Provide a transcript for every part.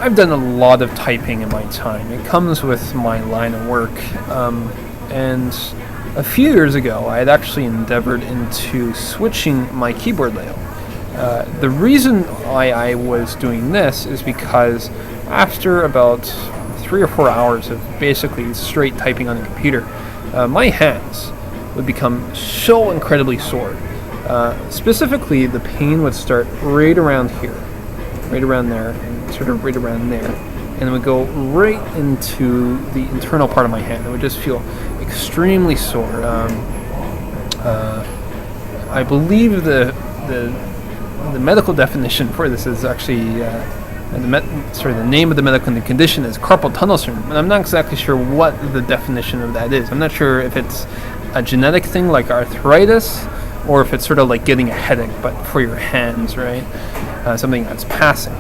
I've done a lot of typing in my time. It comes with my line of work. And a few years ago, I had actually endeavored into switching my keyboard layout. The reason why I was doing this is because after about 3 or 4 hours of basically straight typing on the computer, my hands would become so incredibly sore. Specifically, the pain would start right around here, right around there, and sort of right around there, and it would go right into the internal part of my hand. It would just feel extremely sore. I believe the medical definition for this is actually the name of the medical condition is carpal tunnel syndrome, and I'm not exactly sure what the definition of that is. I'm not sure if it's a genetic thing like arthritis, or if it's sort of like getting a headache, but for your hands, right? Something that's passing.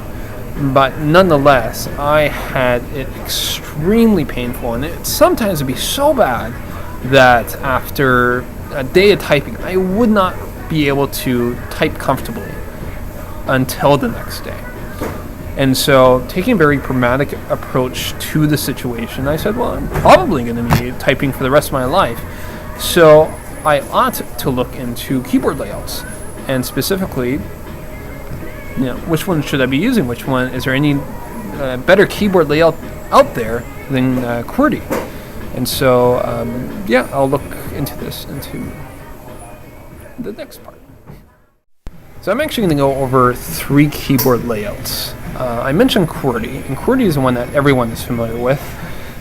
But nonetheless, I had it extremely painful, and it sometimes would be so bad that after a day of typing, I would not be able to type comfortably until the next day. And so, taking a very pragmatic approach to the situation, I said, well, I'm probably going to be typing for the rest of my life. So, I ought to look into keyboard layouts, and specifically, which one should I be using? Which one? Is there any better keyboard layout out there than QWERTY? And so, I'll look into this into the next part. So I'm actually going to go over 3 keyboard layouts. I mentioned QWERTY, and QWERTY is the one that everyone is familiar with.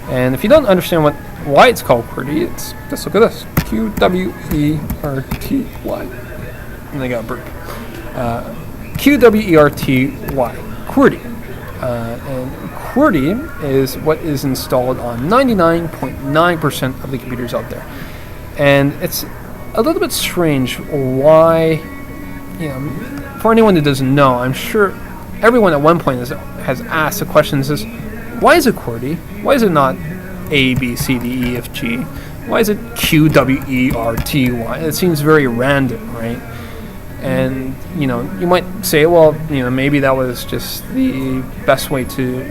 And if you don't understand why it's called QWERTY, it's just look at this: QWERTY. And I got a burp. QWERTY, QWERTY. And QWERTY is what is installed on 99.9% of the computers out there. And it's a little bit strange why, for anyone that doesn't know, I'm sure everyone at one point has asked the question, says, why is it QWERTY? Why is it not A, B, C, D, E, F, G? Why is it QWERTY? It seems very random, right? And, you might say, well, maybe that was just the best way to,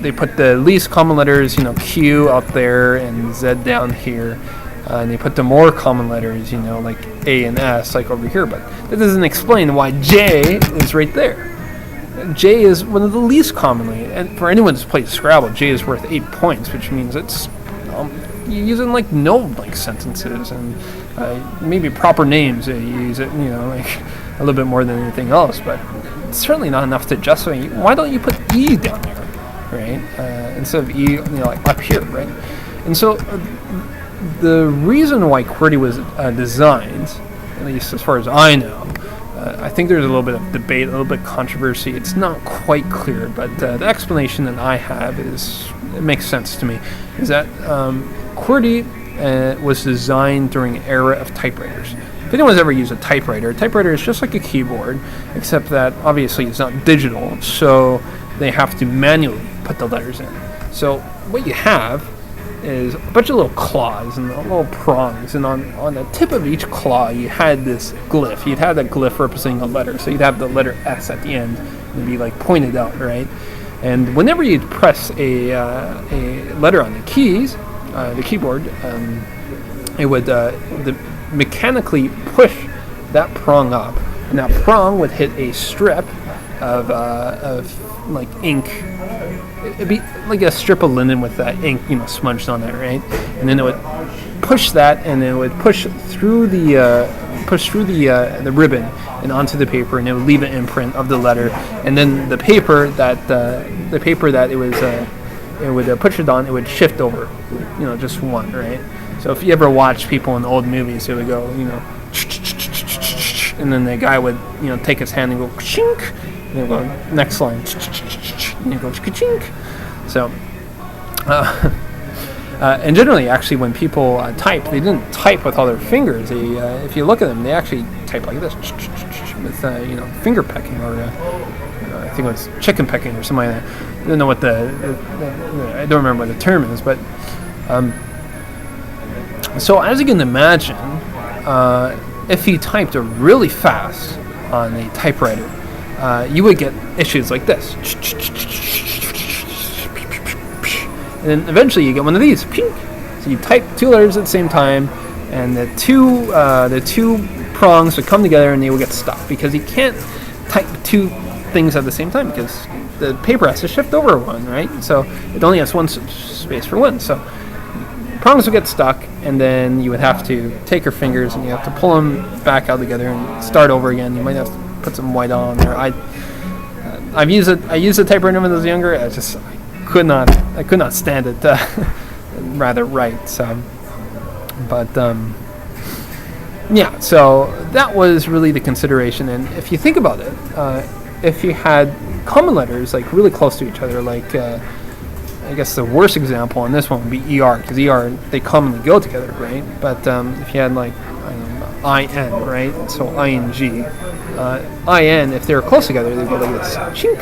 they put the least common letters, Q out there and Z down here. And they put the more common letters, like A and S, like over here. But that doesn't explain why J is right there. J is one of the least commonly, and for anyone who's played Scrabble, J is worth 8 points, which means it's you use it in like no like sentences, and maybe proper names. You use it, like a little bit more than anything else, but it's certainly not enough to justify. Why don't you put E down there, right? Instead of E, like up here, right? And so the reason why QWERTY was designed, at least as far as I know, I think there's a little bit of debate, a little bit of controversy. It's not quite clear, but the explanation that I have it makes sense to me, is that QWERTY was designed during an era of typewriters. If anyone's ever used a typewriter is just like a keyboard, except that obviously it's not digital, so they have to manually put the letters in. So what you have is a bunch of little claws and little prongs, and on the tip of each claw you had this glyph. You'd have that glyph representing a letter, so you'd have the letter S at the end and be like pointed out, right? And whenever you'd press a letter on the keys, the keyboard, it would mechanically push that prong up, and that prong would hit a strip of like ink. It'd be like a strip of linen with that ink, smudged on it, right? And then it would push that, and then it would push through the ribbon and onto the paper, and it would leave an imprint of the letter. And then the paper that it would push it on, it would shift over, just one, right? So if you ever watch people in old movies, it would go, and then the guy would, take his hand and go, chink, and go next line, and it goes ka-chink. So, and generally, actually, when people type, they didn't type with all their fingers. They, if you look at them, they actually type like this, with finger pecking, or I think it was chicken pecking or something like that. I don't know what I don't remember what the term is, but so as you can imagine, if you typed really fast on a typewriter, you would get issues like this. And then eventually you get one of these. So you type 2 letters at the same time, and the two prongs would come together and they would get stuck because you can't type 2 things at the same time because the paper has to shift over one, right? So it only has one space for one. So prongs would get stuck, and then you would have to take your fingers and you have to pull them back out together and start over again. You might have to put some white on there. I used a typewriter when I was younger. I could not stand it rather right. So, but yeah. So that was really the consideration. And if you think about it, if you had common letters like really close to each other, like I guess the worst example on this one would be ER, because ER, they commonly go together, right? But if you had like IN, right? So ING, IN, if they were close together, they'd go like this, chink,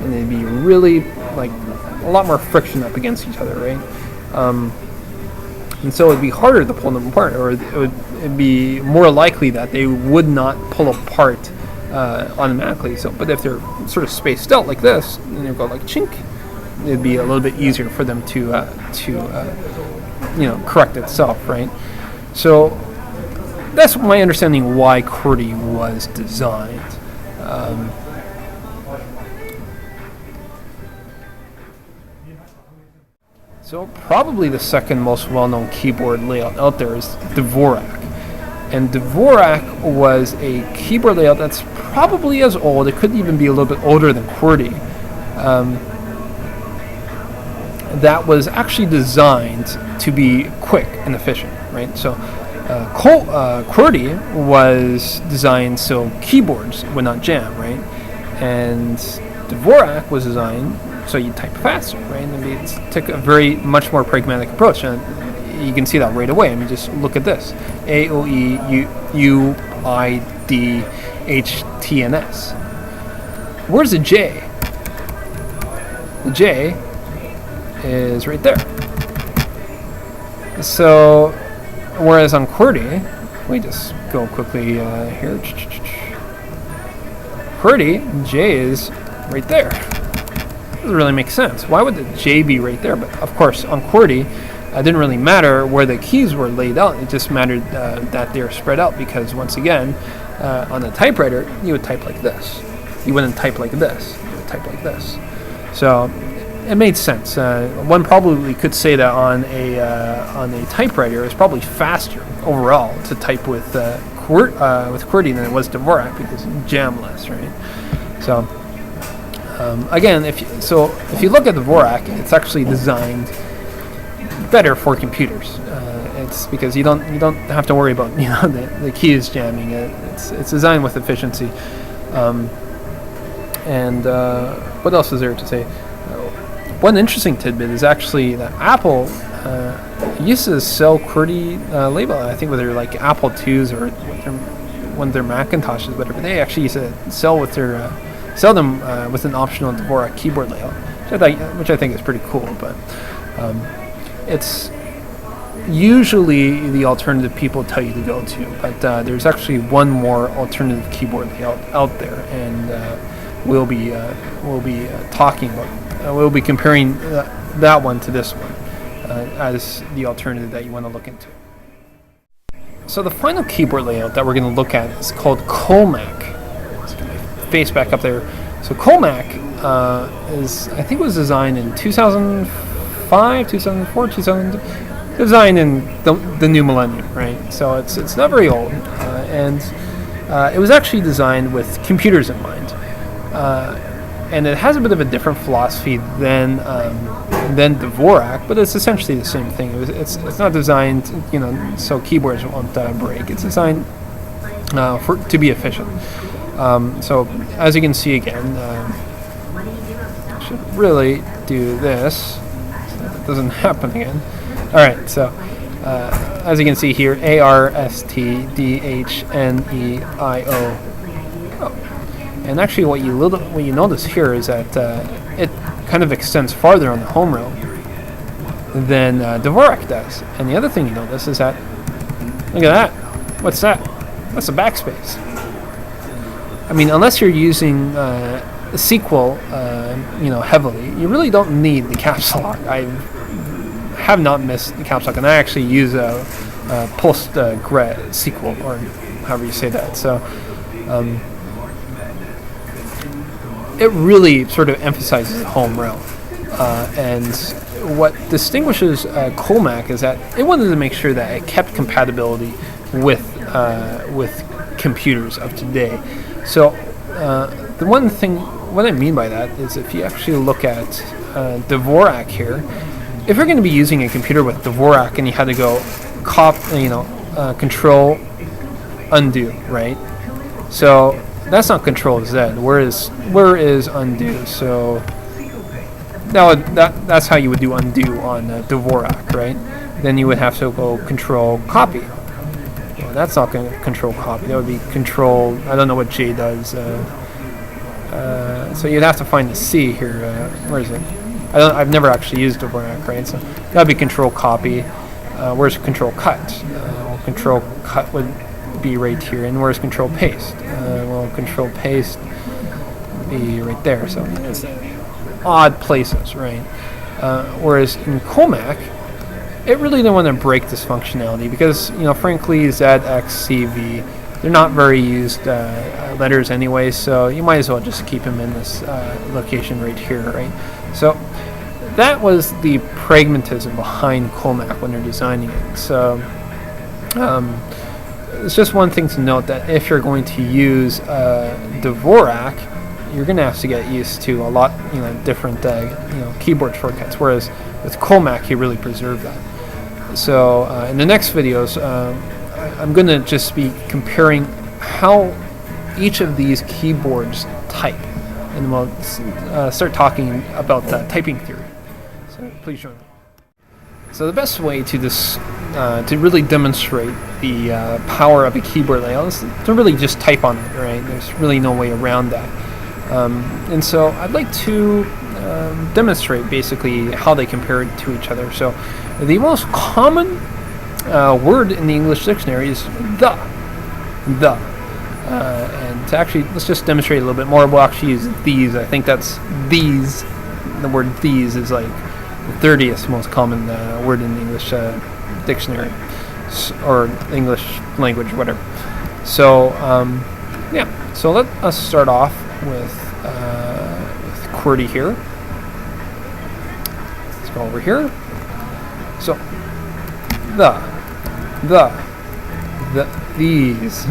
and they'd be really like a lot more friction up against each other, right? And so it'd be harder to pull them apart, or it'd be more likely that they would not pull apart automatically. So, but if they're sort of spaced out like this, then they'd go like chink. It'd be a little bit easier for them to correct itself, right? So that's my understanding why QWERTY was designed. So probably the second most well-known keyboard layout out there is Dvorak. And Dvorak was a keyboard layout that's probably as old. It could even be a little bit older than QWERTY. That was actually designed to be quick and efficient, right? So QWERTY was designed so keyboards would not jam, right? And Dvorak was designed so you type faster, right? And it took a very much more pragmatic approach, and you can see that right away. I mean, just look at this: A, O, E, U, I, D, H, T, and S. Where's the J? The J is right there. So, whereas on QWERTY, let me just go quickly here. QWERTY, J is right there. Doesn't really make sense. Why would the J be right there? But of course, on QWERTY, it didn't really matter where the keys were laid out. It just mattered that they were spread out, because once again, on a typewriter, you would type like this. You wouldn't type like this. You would type like this. So it made sense. One probably could say that on a typewriter, it's probably faster overall to type with QWERTY than it was Dvorak, because you jam less, right? So again, if you look at Dvorak, it's actually designed better for computers. It's because you don't have to worry about the keys jamming. It's designed with efficiency. And what else is there to say? One interesting tidbit is actually that Apple used to sell QWERTY label. I think whether like Apple IIs or one of their Macintoshes, whatever. They actually used to sell them with an optional Dvorak keyboard layout, which I think is pretty cool. But it's usually the alternative people tell you to go to. But there's actually one more alternative keyboard layout out there, and we'll be talking about. We'll be comparing that one to this one as the alternative that you want to look into. So the final keyboard layout that we're going to look at is called Comac. Let's get my face back up there. So Comac I think it was designed in 2005, 2004, 2000. Designed in the new millennium, right? So it's not very old, and it was actually designed with computers in mind. And it has a bit of a different philosophy than Dvorak, but it's essentially the same thing. It's not designed, so keyboards won't break. It's designed to be efficient. So as you can see again, I should really do this so that it doesn't happen again. All right, so as you can see here, ARSTDHNEIO. And actually what you notice here is that it kind of extends farther on the home row than Dvorak does. And the other thing you notice is that, look at that. What's that? That's a backspace. I mean, unless you're using SQL, heavily, you really don't need the caps lock. I have not missed the caps lock, and I actually use a Postgre SQL, or however you say that. So it really sort of emphasizes home realm. And what distinguishes Comac is that it wanted to make sure that it kept compatibility with computers of today. So the one thing, what I mean by that is, if you actually look at Dvorak here, if you're going to be using a computer with Dvorak and you had to go control undo, right? So that's not control Z. Where is undo? So that's how you would do undo on Dvorak, right? Then you would have to go control copy. Well, that's not going to control copy. That would be control. I don't know what J does. So you'd have to find the C here. Where is it? I've never actually used Dvorak, right? So that would be control copy. Where's control cut? Control cut would be right here. And where's control paste? Control paste would be right there. So it's odd places, right? Whereas in Comac, it really didn't want to break this functionality because, frankly, Z, X, C, V, they're not very used letters anyway, so you might as well just keep them in this location right here, right? So that was the pragmatism behind Comac when they're designing it. So it's just one thing to note, that if you're going to use Dvorak, you're going to have to get used to a lot, different, keyboard shortcuts. Whereas with Comac, he really preserved that. So in the next videos, I'm going to just be comparing how each of these keyboards type, and we'll start talking about typing theory. So please join me. So the best way to to really demonstrate the power of a keyboard layout is to really just type on it, right? There's really no way around that. And so I'd like to demonstrate basically how they compare to each other. So the most common word in the English dictionary is the. And to actually, let's just demonstrate a little bit more. We'll actually use these. I think that's these. The word these is like the 30th most common word in the English dictionary, or English language, whatever. So yeah. So let us start off with QWERTY here. Let's go over here. So these.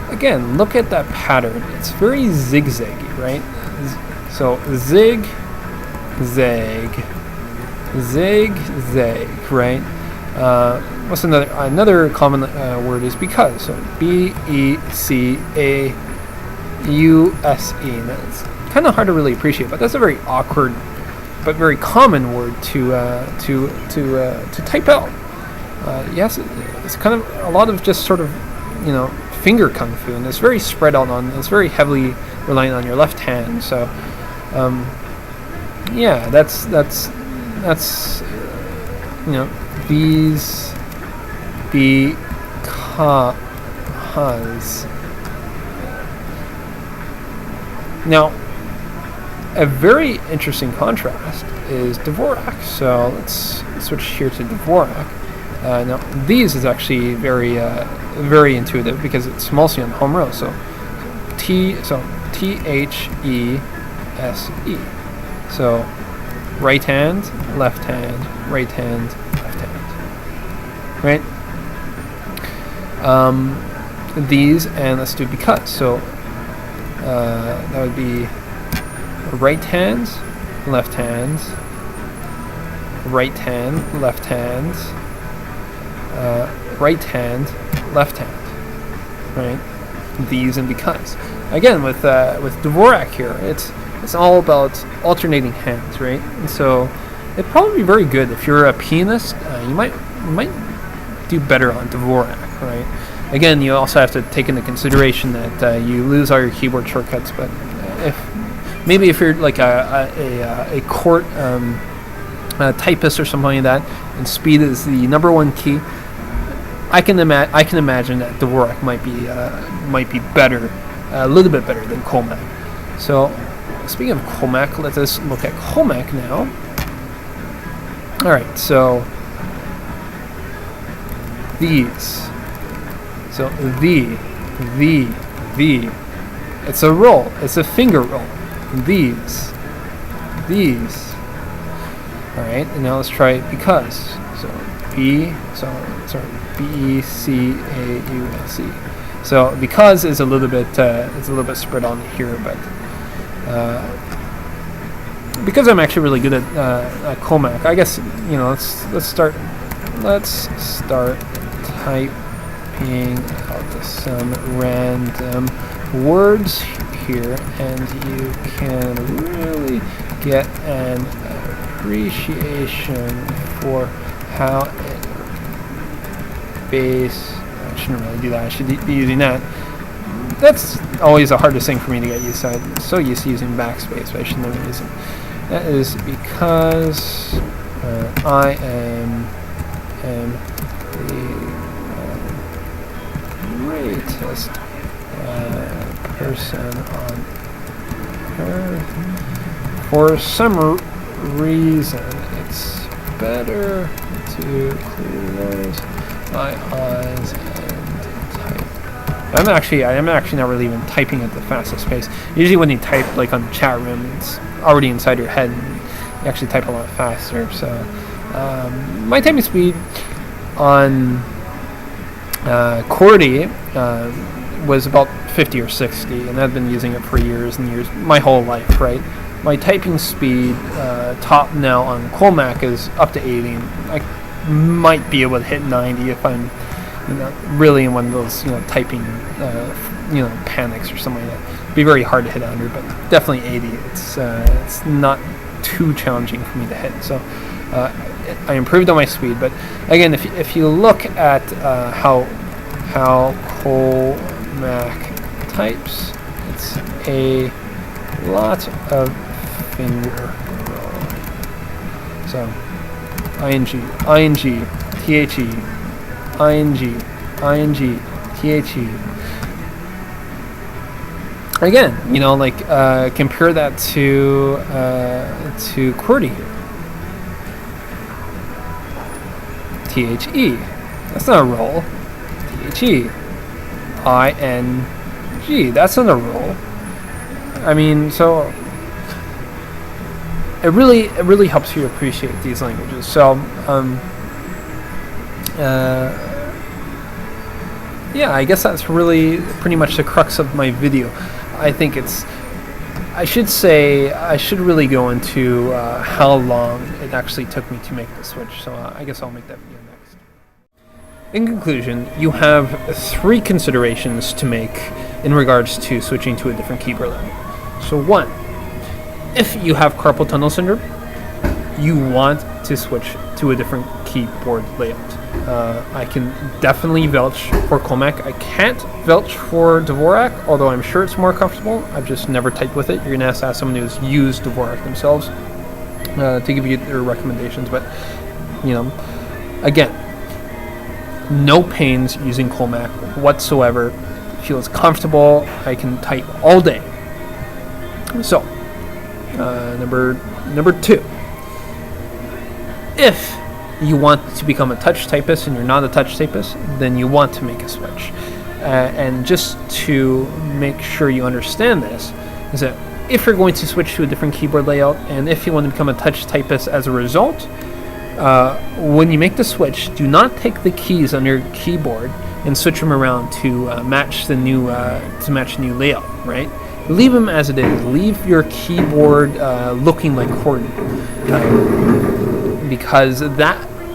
Again, look at that pattern. It's very zigzaggy, right? So zig, zag, zig, zag, right? What's another common word is because. So BECAUSE. That's kind of hard to really appreciate, but that's a very awkward but very common word to type out. Yes, it's kind of a lot of just sort of finger kung fu, and it's very spread out it's very heavily reliant on your left hand. So yeah, that's these because. Now, a very interesting contrast is Dvorak. So let's switch here to Dvorak. Now, these is actually very intuitive because it's mostly on home row. So THESE. So right hand, left hand, right hand, left hand. Right? These, and let's do because. So that would be right hand, left hand, right hand, left hand, right hand, left hand, right? These and because. Again, with Dvorak here, it's all about alternating hands, right? And so it'd probably be very good if you're a pianist. You might do better on Dvorak, right? Again, you also have to take into consideration that you lose all your keyboard shortcuts. But if you're like a court typist or something like that, and speed is the number one key, I can imagine that Dvorak might be better, a little bit better than Colmac. So, speaking of Colmac, let us look at Colmac now. All right, so these. So the. It's a roll. It's a finger roll. These. All right, and now let's try because. So B-E-C-A-U-S-E. So because is a little bit spread on here, but because I'm actually really good at Colmac, I guess let's start typing out some random words here, and you can really get an appreciation for how it base. I shouldn't really do that. I should be using that. That's always the hardest thing for me to get used to. I'm so used to using backspace, but I shouldn't be using. That is because I am the greatest person on earth. For some reason, it's better to close my eyes and type. I am actually not really even typing at the fastest pace. Usually when you type like on the chat room, it's already inside your head and you actually type a lot faster. So my typing speed on QWERTY was about 50 or 60, and I've been using it for years and years, my whole life, right? My typing speed top now on Colmac is up to 80. I might be able to hit 90 if I'm really in one of those typing panics or something like that. It'd be very hard to hit 100, but definitely 80. It's not too challenging for me to hit. So I improved on my speed, but again, if you look at how Colmac types, it's a lot of finger rolling. So ing, the, the. Again, compare that to QWERTY. The. That's not a roll. The. ing. That's not a roll. I mean, so it really helps you appreciate these languages. So, yeah, I guess that's really pretty much the crux of my video. I think I should really go into how long it actually took me to make the switch. So I guess I'll make that video next. In conclusion, you have 3 considerations to make in regards to switching to a different keyboard layout. So 1, if you have carpal tunnel syndrome, you want to switch to a different keyboard layout. I can definitely vouch for Colmac. I can't vouch for Dvorak, although I'm sure it's more comfortable. I've just never typed with it. You're going to have to ask someone who's used Dvorak themselves to give you their recommendations. But, again, no pains using Colmac whatsoever. Feels comfortable. I can type all day. So, number 2. If you want to become a touch typist and you're not a touch typist, then you want to make a switch. And just to make sure you understand this, is that if you're going to switch to a different keyboard layout and if you want to become a touch typist as a result, when you make the switch, do not take the keys on your keyboard and switch them around to match the new layout, right? Leave them as it is. Leave your keyboard looking like QWERTY. Because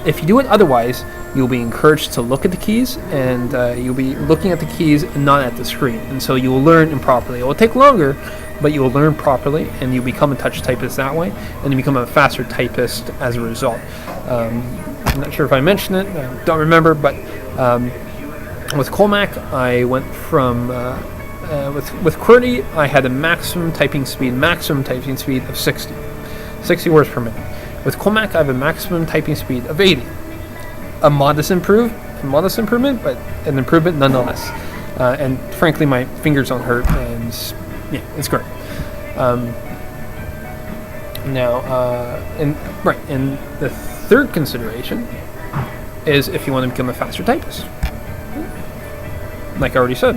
if you do it otherwise, you'll be encouraged to look at the keys, and you'll be looking at the keys and not at the screen, and so you will learn improperly. It will take longer, but you will learn properly, and you become a touch typist that way, and you become a faster typist as a result. I'm not sure if I mentioned it, I don't remember, but with Colmac, I went from with QWERTY, I had a maximum typing speed of 60 words per minute. With Colmac, I have a maximum typing speed of 80. A modest improvement, modest improvement, but an improvement nonetheless. And frankly, my fingers don't hurt, and yeah, it's great. And the third consideration is if you want to become a faster typist. Like I already said,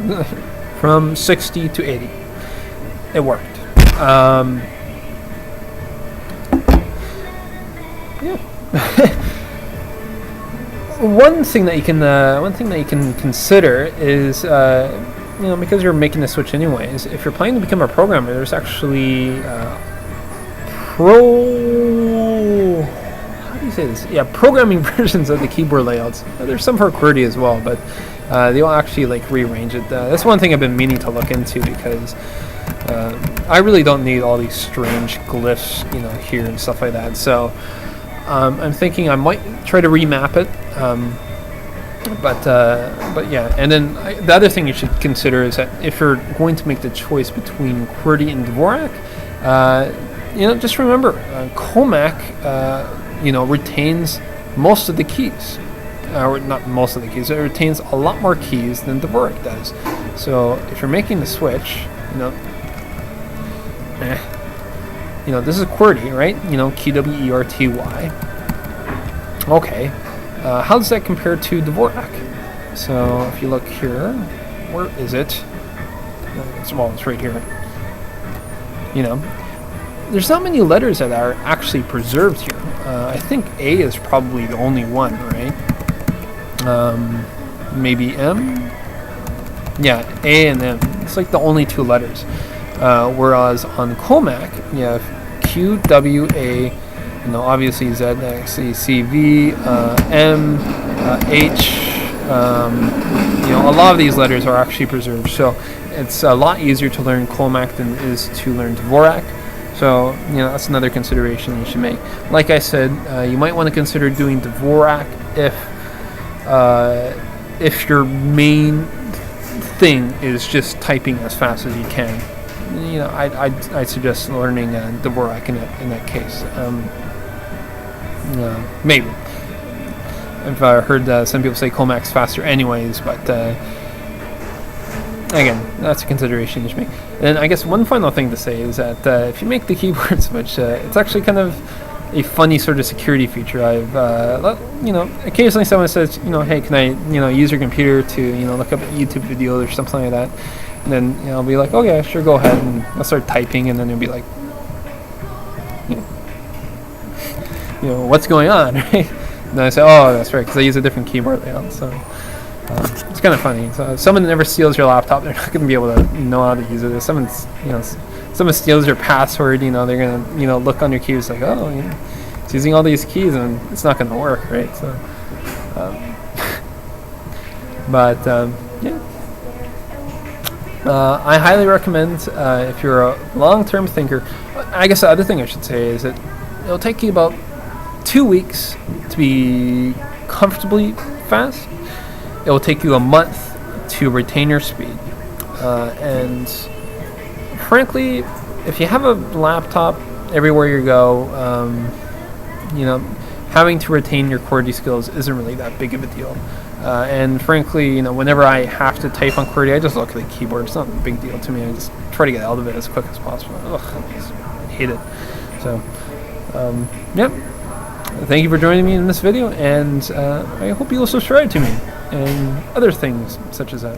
from 60 to 80, it worked. Yeah. One thing that you can consider is, because you're making the switch anyways. If you're planning to become a programmer, there's actually programming versions of the keyboard layouts. There's some for QWERTY as well, but they will actually like rearrange it. That's one thing I've been meaning to look into, because I really don't need all these strange glyphs, here and stuff like that. So I'm thinking I might try to remap it. But yeah, and then the other thing you should consider is that if you're going to make the choice between QWERTY and Dvorak, just remember, Comac, retains most of the keys. Or not most of the keys, it retains a lot more keys than Dvorak does. So if you're making the switch, this is QWERTY, right? QWERTY. Okay. How does that compare to Dvorak? So if you look here, where is it? It's right here. There's not many letters that are actually preserved here. I think A is probably the only one, right? Maybe M? Yeah, A and M. It's like the only two letters. Whereas on Comac, you have Q, W, A, obviously Z, X, C, V, M, H. A lot of these letters are actually preserved. So it's a lot easier to learn Comac than it is to learn Dvorak. So, that's another consideration you should make. Like I said, you might want to consider doing Dvorak if your main thing is just typing as fast as you can. I'd suggest learning Dvorak in that case. Maybe. I've heard some people say Comac's faster anyways, but again, that's a consideration you should make. And I guess one final thing to say is that if you make the keyboard switch, it's actually kind of a funny sort of security feature. I've, occasionally someone says, hey, can I, use your computer to, look up a YouTube video or something like that. And then, I'll be like, okay, sure, go ahead. And I'll start typing, and then it'll be like, what's going on, right? And then I say, oh, that's right, because I use a different keyboard layout. So it's kind of funny. So if someone never steals your laptop, they're not going to be able to know how to use it. If someone steals your password, they're going to, look on your keys like, oh, it's using all these keys, and it's not going to work, right? So, yeah. I highly recommend if you're a long-term thinker. I guess the other thing I should say is that it'll take you about 2 weeks to be comfortably fast. It will take you a month to retain your speed. And frankly, if you have a laptop everywhere you go, having to retain your QWERTY skills isn't really that big of a deal. And frankly, whenever I have to type on QWERTY, I just look at the keyboard. It's not a big deal to me. I just try to get out of it as quick as possible. Ugh, I hate it. So, yep. Thank you for joining me in this video, and I hope you'll subscribe to me and other things such as that.